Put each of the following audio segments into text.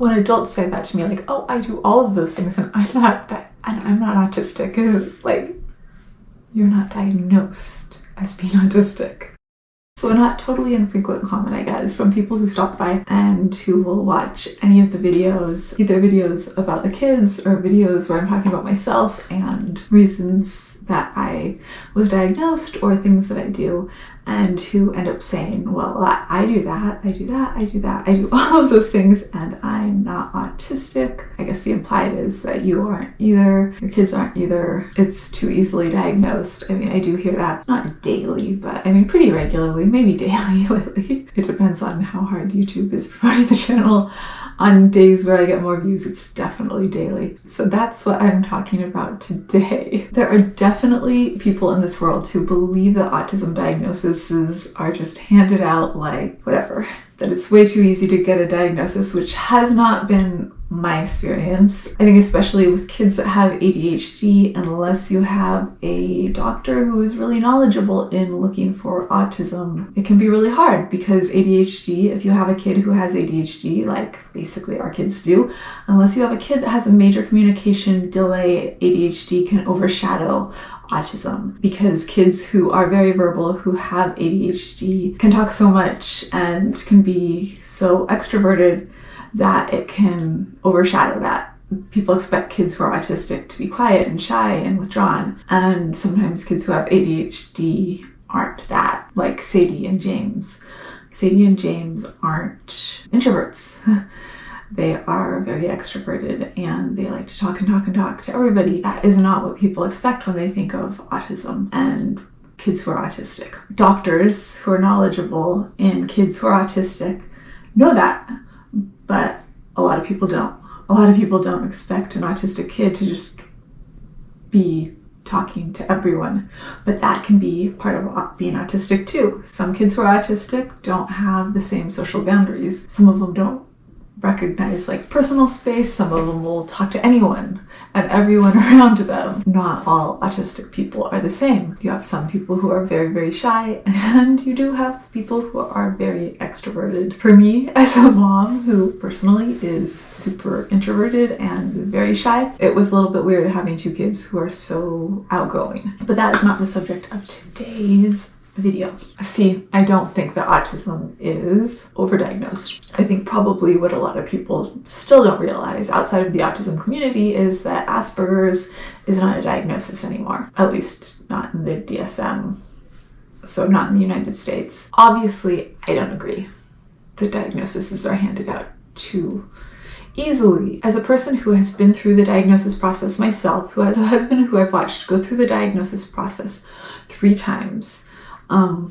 When adults say that to me, like, oh, I do all of those things and I'm not autistic, is like, you're not diagnosed as being autistic. So a not totally infrequent comment I get is from people who stop by and who will watch any of the videos, either videos about the kids or videos where I'm talking about myself and reasons that I was diagnosed or things that I do, and who end up saying, well, I do that, I do all of those things and I'm not autistic. I guess the implied is that you aren't either, your kids aren't either, it's too easily diagnosed. I mean, I do hear that, not daily, but I mean pretty regularly, maybe daily lately. It depends on how hard YouTube is promoting the channel. On days where I get more views, it's definitely daily. So that's what I'm talking about today. There are definitely people in this world who believe that autism diagnoses are just handed out like whatever, that it's way too easy to get a diagnosis, which has not been my experience. I think especially with kids that have ADHD, unless you have a doctor who is really knowledgeable in looking for autism, it can be really hard because ADHD, if you have a kid who has ADHD, like basically our kids do, unless you have a kid that has a major communication delay, ADHD can overshadow autism, because kids who are very verbal, who have ADHD, can talk so much and can be so extroverted that it can overshadow that. People expect kids who are autistic to be quiet and shy and withdrawn, and sometimes kids who have ADHD aren't that, like Sadie and James. Sadie and James aren't introverts. They are very extroverted and they like to talk to everybody. That is not what people expect when they think of autism and kids who are autistic. Doctors who are knowledgeable in kids who are autistic know that, but a lot of people don't. A lot of people don't expect an autistic kid to just be talking to everyone, but that can be part of being autistic too. Some kids who are autistic don't have the same social boundaries. Some of them don't recognize like personal space. Some of them will talk to anyone and everyone around them. Not all autistic people are the same. You have some people who are very, very shy, and you do have people who are very extroverted. For me, as a mom who personally is super introverted and very shy, it was a little bit weird having two kids who are so outgoing. But that is not the subject of today's video. See, I don't think that autism is overdiagnosed. I think probably what a lot of people still don't realize outside of the autism community is that Asperger's is not a diagnosis anymore, at least not in the DSM, so not in the United States. Obviously, I don't agree that diagnoses are handed out too easily. As a person who has been through the diagnosis process myself, who has a husband who I've watched go through the diagnosis process 3 times,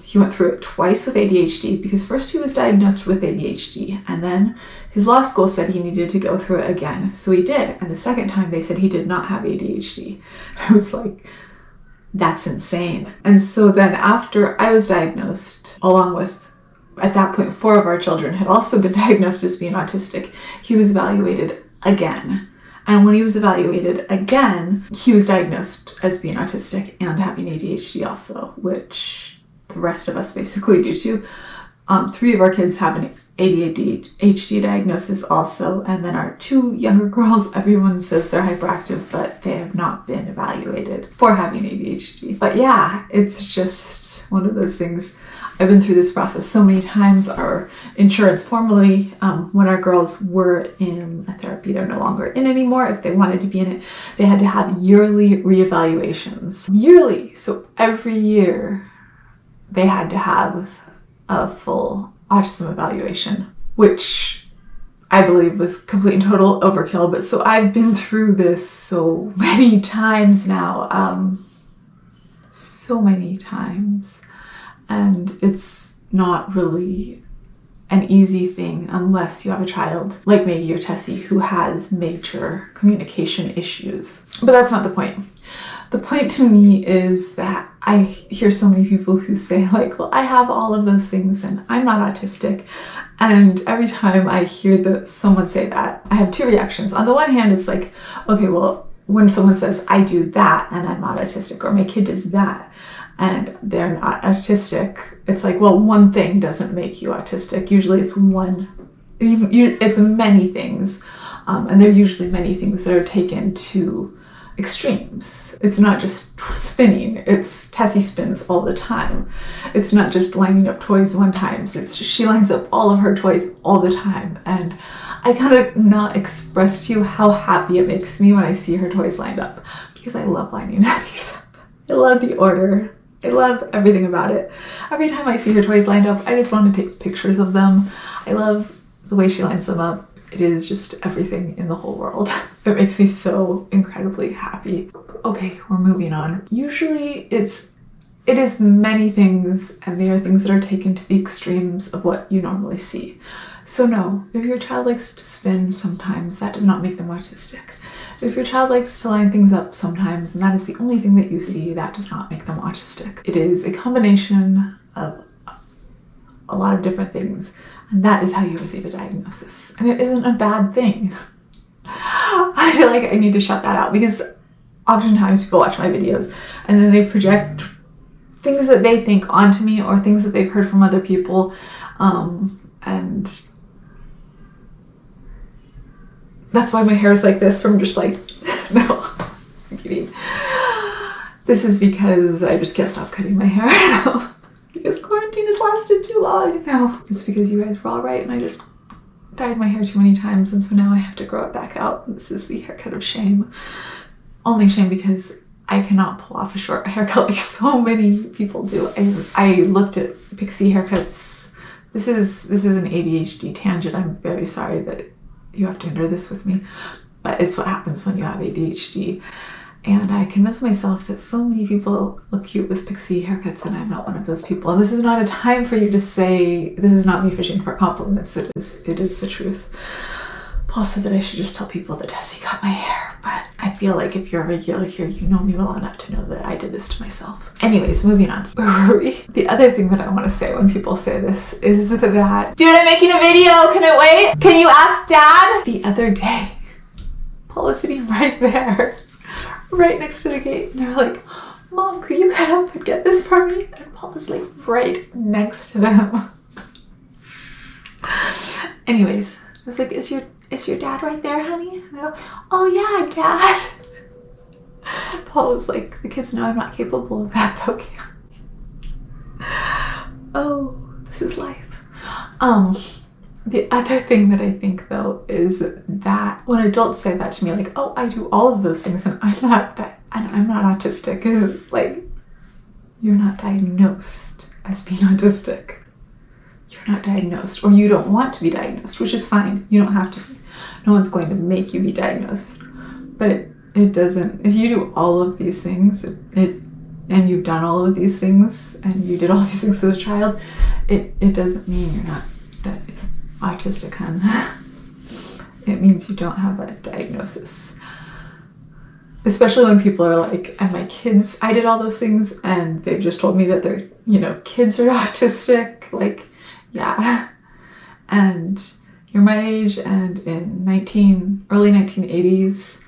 he went through it twice with ADHD, because first he was diagnosed with ADHD and then his law school said he needed to go through it again. So he did. And the second time they said he did not have ADHD. I was like, that's insane. And so then after I was diagnosed, along with, at that point, 4 of our children had also been diagnosed as being autistic, he was evaluated again. And when he was evaluated again, he was diagnosed as being autistic and having ADHD also, which the rest of us basically do too. 3 of our kids have an ADHD diagnosis also, and then our 2 younger girls, everyone says they're hyperactive, but they have not been evaluated for having ADHD. But yeah, it's just one of those things. I've been through this process so many times. Our insurance formally, when our girls were in a therapy, they're no longer in anymore. If they wanted to be in it, they had to have yearly reevaluations. Yearly. So every year they had to have a full autism evaluation, which I believe was complete and total overkill. But so I've been through this so many times now, so many times. And it's not really an easy thing unless you have a child like Maggie or Tessie who has major communication issues. But that's not the point. The point to me is that I hear so many people who say like, well, I have all of those things and I'm not autistic. And every time I hear someone say that, I have 2 reactions. On the one hand, it's like, okay, well, when someone says I do that and I'm not autistic, or my kid does that and they're not autistic, it's like, well, one thing doesn't make you autistic. Usually it's one it's many things, and they're usually many things that are taken to extremes. It's not just spinning, it's Tessie spins all the time. It's not just lining up toys one time, it's just she lines up all of her toys all the time. And I gotta not express to you how happy it makes me when I see her toys lined up, because I love lining these up. I love the order. I love everything about it. Every time I see her toys lined up, I just want to take pictures of them. I love the way she lines them up. It is just everything in the whole world. It makes me so incredibly happy. Okay, we're moving on. Usually it is many things, and they are things that are taken to the extremes of what you normally see. So no, if your child likes to spin sometimes, that does not make them autistic. If your child likes to line things up sometimes, and that is the only thing that you see, that does not make them autistic. It is a combination of a lot of different things, and that is how you receive a diagnosis. And it isn't a bad thing. I feel like I need to shut that out, because oftentimes people watch my videos and then they project things that they think onto me, or things that they've heard from other people, and that's why my hair is like this, from just like, no, I'm kidding. This is because I just can't stop cutting my hair now. Because quarantine has lasted too long now. It's because you guys were all right and I just dyed my hair too many times, and so now I have to grow it back out. This is the haircut of shame. Only shame because I cannot pull off a short haircut like so many people do. I looked at pixie haircuts. This is an ADHD tangent. I'm very sorry that you have to endure this with me, but it's what happens when you have ADHD. And I convinced myself that so many people look cute with pixie haircuts, and I'm not one of those people. And this is not a time for you to say, this is not me fishing for compliments. It is the truth. Paul said that I should just tell people that Tessie cut my hair, but I feel like if you're a regular here, you know me well enough to know that I did this to myself. Anyways, moving on. Where were we? The other thing that I want to say when people say this is that, dude, I'm making a video, can it wait? Can you ask Dad? The other day, Paul was sitting right there, right next to the gate, and they're like, Mom, could you come up and get this for me? And Paul was like right next to them. Anyways, I was like, is your dad right there, honey? And they go, oh yeah, Dad. Paul was like, the kids know I'm not capable of that though, okay? Oh, this is life. The other thing that I think though is that when adults say that to me, like, oh, I do all of those things and I'm not autistic, is like, you're not diagnosed as being autistic. You're not diagnosed, or you don't want to be diagnosed, which is fine. You don't have to be. No one's going to make you be diagnosed. But it doesn't, if you do all of these things, and you've done all of these things, and you did all these things as a child, it doesn't mean you're not autistic, hun. It means you don't have a diagnosis. Especially when people are like, and my kids, I did all those things, and they've just told me that their, kids are autistic. Like, yeah. And you're my age, and in early 1980s,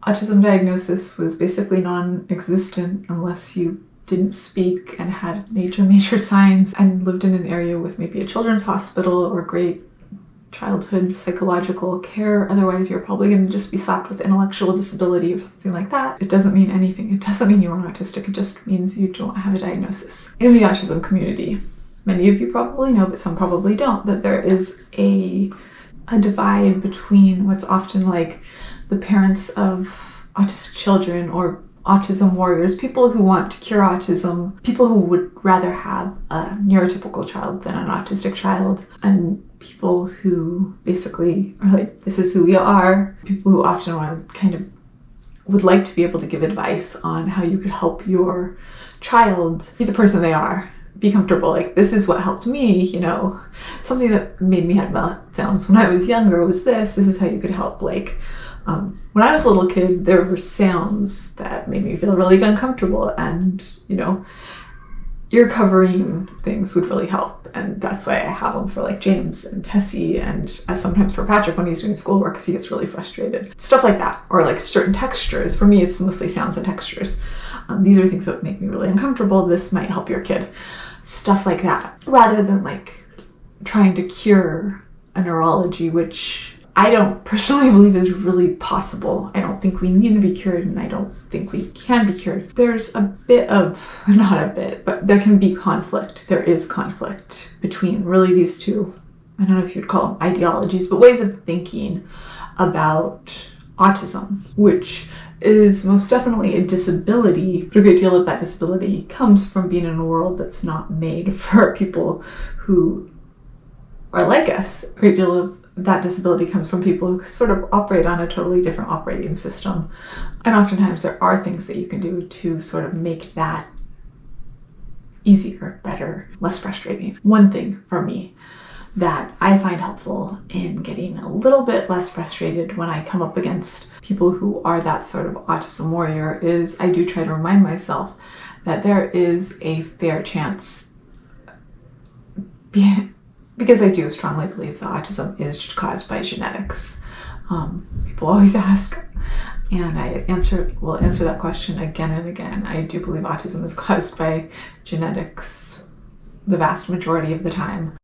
autism diagnosis was basically non-existent unless you didn't speak and had major signs and lived in an area with maybe a children's hospital or great childhood psychological care. Otherwise, you're probably going to just be slapped with intellectual disability or something like that. It doesn't mean anything. It doesn't mean you're autistic. It just means you don't have a diagnosis. In the autism community, many of you probably know, but some probably don't, that there is a divide between what's often like the parents of autistic children or autism warriors, people who want to cure autism, people who would rather have a neurotypical child than an autistic child, and people who basically are like, this is who we are, people who often want to kind of would like to be able to give advice on how you could help your child be the person they are, be comfortable. Like, this is what helped me, something that made me have meltdowns when I was younger was this is how you could help. Like, when I was a little kid, there were sounds that made me feel really uncomfortable, and ear covering things would really help, and that's why I have them for like James and Tessie, and sometimes for Patrick when he's doing schoolwork because he gets really frustrated. Stuff like that, or like certain textures. For me, it's mostly sounds and textures. These are things that make me really uncomfortable. This might help your kid. Stuff like that, rather than like trying to cure a neurology, which I don't personally believe is really possible. I don't think we need to be cured, and I don't think we can be cured. There's a bit of, not a bit, but there can be conflict. There is conflict between really these two, I don't know if you'd call them ideologies, but ways of thinking about autism, which is most definitely a disability, but a great deal of that disability comes from being in a world that's not made for people who are like us. A great deal of that disability comes from people who sort of operate on a totally different operating system. And oftentimes there are things that you can do to sort of make that easier, better, less frustrating. One thing for me that I find helpful in getting a little bit less frustrated when I come up against people who are that sort of autism warrior is I do try to remind myself that there is a fair chance, because I do strongly believe that autism is caused by genetics. People always ask, and I will answer that question again and again. I do believe autism is caused by genetics the vast majority of the time.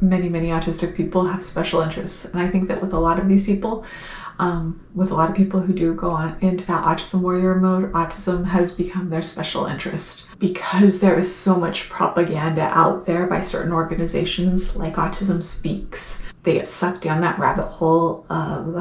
Many autistic people have special interests, and I think that with a lot of these people, with a lot of people who do go on into that autism warrior mode, autism has become their special interest because there is so much propaganda out there by certain organizations like Autism Speaks. They get sucked down that rabbit hole of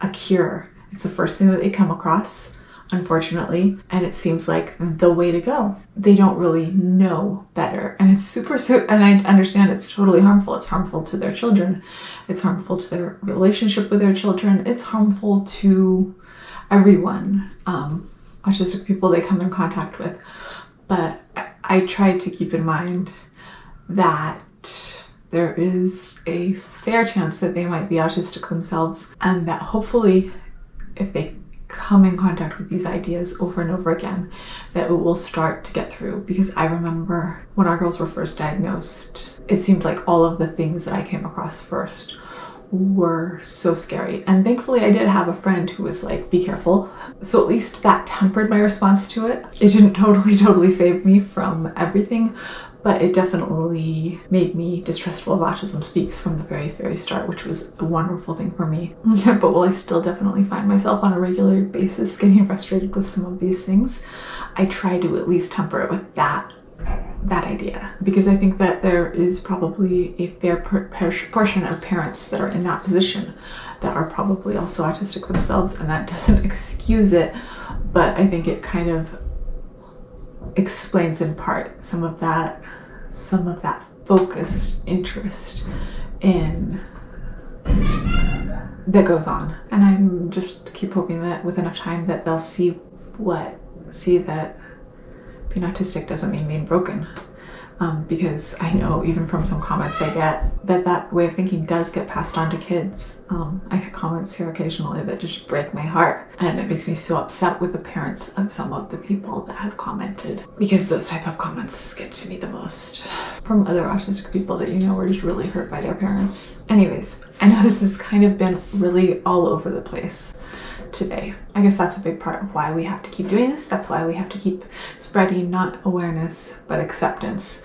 a cure. It's the first thing that they come across, unfortunately, and it seems like the way to go. They don't really know better, and it's and I understand it's totally harmful. It's harmful to their children. It's harmful to their relationship with their children. It's harmful to everyone, autistic people they come in contact with. But I try to keep in mind that there is a fair chance that they might be autistic themselves, and that hopefully if they come in contact with these ideas over and over again, that it will start to get through. Because I remember when our girls were first diagnosed, it seemed like all of the things that I came across first were so scary. And thankfully I did have a friend who was like, be careful. So at least that tempered my response to it. It didn't totally save me from everything, but it definitely made me distrustful of Autism Speaks from the very start, which was a wonderful thing for me. But while I still definitely find myself on a regular basis getting frustrated with some of these things, I try to at least temper it with that idea, because I think that there is probably a fair portion of parents that are in that position that are probably also autistic themselves, and that doesn't excuse it, but I think it kind of explains in part some of that focused interest in that goes on. And I'm just keep hoping that with enough time that they'll see that being autistic doesn't mean being broken. Because I know even from some comments I get that way of thinking does get passed on to kids. I get comments here occasionally that just break my heart, and it makes me so upset with the parents of some of the people that have commented, because those type of comments get to me the most from other autistic people that were just really hurt by their parents. Anyways, I know this has kind of been really all over the place today. I guess that's a big part of why we have to keep doing this. That's why we have to keep spreading not awareness but acceptance,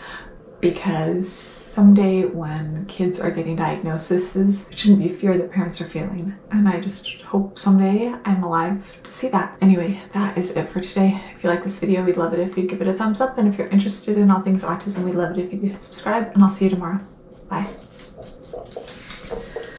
because someday when kids are getting diagnoses, it shouldn't be fear that parents are feeling, and I just hope someday I'm alive to see that. Anyway, that is it for today. If you like this video, we'd love it if you'd give it a thumbs up, and if you're interested in all things autism, we'd love it if you'd hit subscribe, and I'll see you tomorrow. Bye.